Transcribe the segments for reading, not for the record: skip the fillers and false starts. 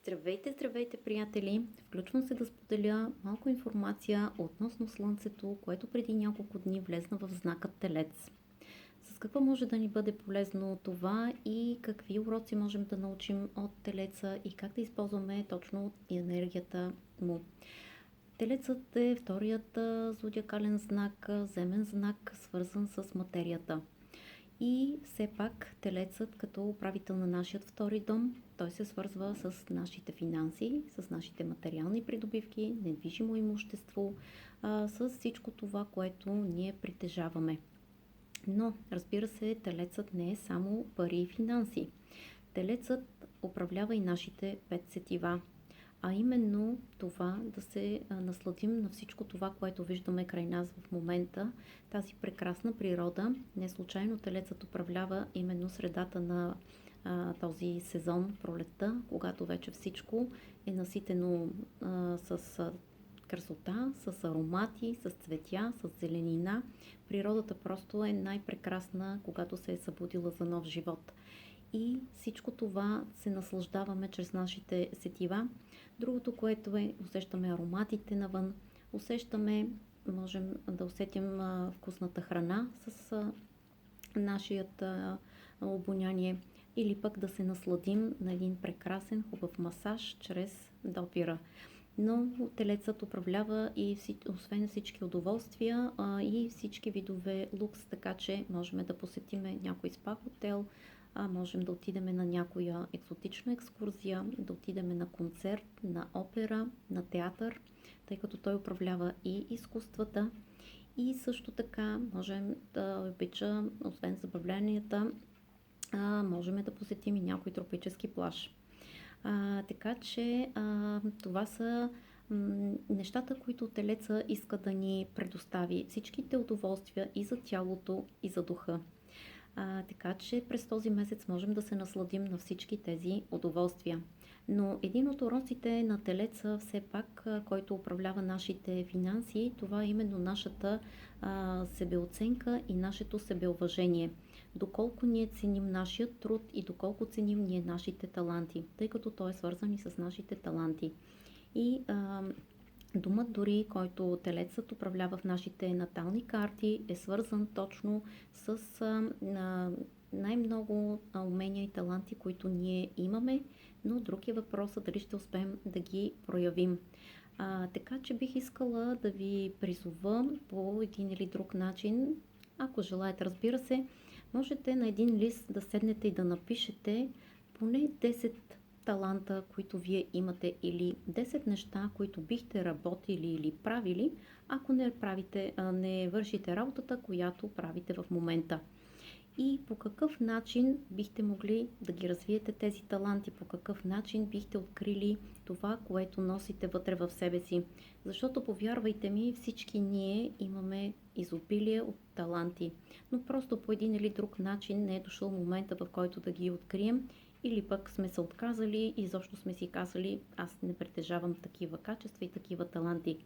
Здравейте, здравейте, приятели! Включвам се да споделя малко информация относно Слънцето, което преди няколко дни влезна в знака Телец. С какво може да ни бъде полезно това и какви уроци можем да научим от Телеца и как да използваме точно енергията му. Телецът е вторият зодиакален знак, земен знак, свързан с материята. И все пак Телецът като управител на нашия втори дом, той се свързва с нашите финанси, с нашите материални придобивки, недвижимо имущество, с всичко това, което ние притежаваме. Но, разбира се, Телецът не е само пари и финанси. Телецът управлява и нашите пет сетива. А именно това да се насладим на всичко това, което виждаме край нас в момента, тази прекрасна природа. Не случайно Телецът управлява именно средата на този сезон, пролетта, когато вече всичко е наситено с красота, с аромати, с цветя, с зеленина. Природата просто е най-прекрасна, когато се е събудила за нов живот. И всичко това се наслаждаваме чрез нашите сетива. Другото, което е, усещаме ароматите навън, можем да усетим вкусната храна с нашият обоняние или пък да се насладим на един прекрасен, хубав масаж чрез допира. Но Телецът управлява и освен всички удоволствия и всички видове лукс, така че можем да посетим някой спа хотел, можем да отидем на някоя екзотична екскурзия, да отидем на концерт, на опера, на театър, тъй като той управлява и изкуствата. И също така можем да обича, освен забавленията, можем да посетим и някой тропически плаж. Така че това са нещата, които Телеца иска да ни предостави. Всичките удоволствия и за тялото, и за духа. Така че през този месец можем да се насладим на всички тези удоволствия. Но един от уроците на Телеца, все пак, който управлява нашите финанси, това е именно нашата себеоценка и нашето себеуважение. Доколко ние ценим нашия труд и доколко ценим ние нашите таланти, тъй като той е свързан и с нашите таланти. И думът дори, който Телецът управлява в нашите натални карти, е свързан точно с най-много умения и таланти, които ние имаме, но друг е въпросът дали ще успеем да ги проявим. Така че бих искала да ви призова по един или друг начин, ако желаете, разбира се, можете на един лист да седнете и да напишете поне 10 таланта, които вие имате, или 10 неща, които бихте работили или правили, ако не вършите работата, която правите в момента. И по какъв начин бихте могли да ги развиете тези таланти, по какъв начин бихте открили това, което носите вътре в себе си. Защото, повярвайте ми, всички ние имаме изобилие от таланти, но просто по един или друг начин не е дошъл момента, в който да ги открием, или пък сме се отказали и изобщо сме си казали, аз не притежавам такива качества и такива таланти.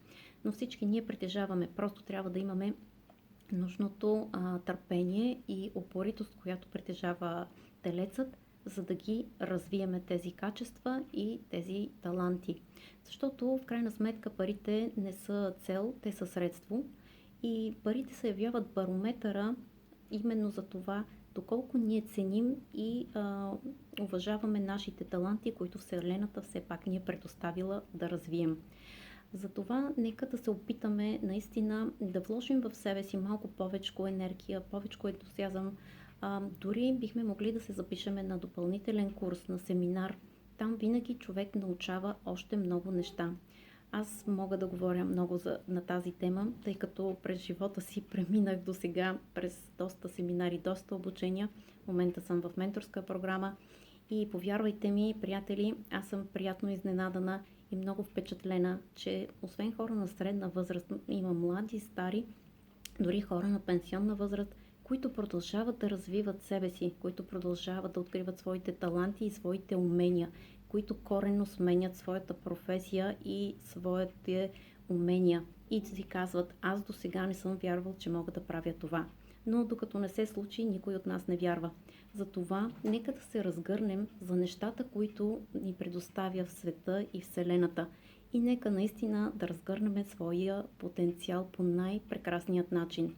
Но всички ние притежаваме, просто трябва да имаме нужното търпение и упоритост, която притежава Телецът, за да ги развиеме тези качества и тези таланти. Защото в крайна сметка парите не са цел, те са средство и парите се явяват барометъра именно за това, доколко ние ценим и уважаваме нашите таланти, които Вселената все пак ни е предоставила да развием. Затова нека да се опитаме наистина да вложим в себе си малко повече енергия, повече ентусиазъм. Дори бихме могли да се запишеме на допълнителен курс, на семинар. Там винаги човек научава още много неща. Аз мога да говоря много на тази тема, тъй като през живота си преминах до сега през доста семинари, доста обучения. В момента съм в менторска програма и повярвайте ми, приятели, аз съм приятно изненадана и много впечатлена, че освен хора на средна възраст, има млади, стари, дори хора на пенсионна възраст, които продължават да развиват себе си, които продължават да откриват своите таланти и своите умения, които коренно сменят своята професия и своите умения. И си казват, аз до сега не съм вярвал, че мога да правя това. Но докато не се случи, никой от нас не вярва. Затова нека да се разгърнем за нещата, които ни предоставя в света и Вселената. И нека наистина да разгърнем своя потенциал по най-прекрасният начин.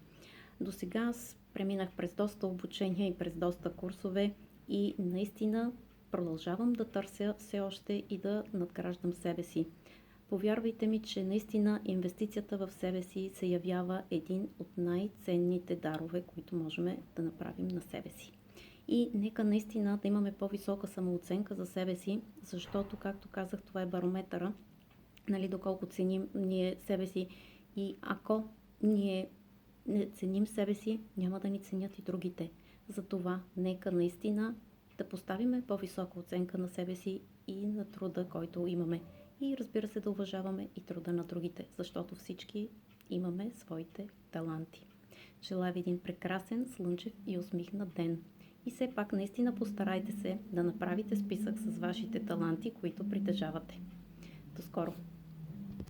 До сега аз преминах през доста обучения и през доста курсове и наистина продължавам да търся все още и да надграждам себе си. Повярвайте ми, че наистина инвестицията в себе си се явява един от най-ценните дарове, които можем да направим на себе си. И нека наистина да имаме по-висока самооценка за себе си, защото, както казах, това е барометъра, нали, доколко ценим ние себе си. И ако ние не ценим себе си, няма да ни ценят и другите. Затова нека наистина да поставиме по-висока оценка на себе си и на труда, който имаме. И разбира се, да уважаваме и труда на другите, защото всички имаме своите таланти. Желая ви един прекрасен, слънчев и усмихнат ден. И все пак наистина постарайте се да направите списък с вашите таланти, които притежавате. До скоро!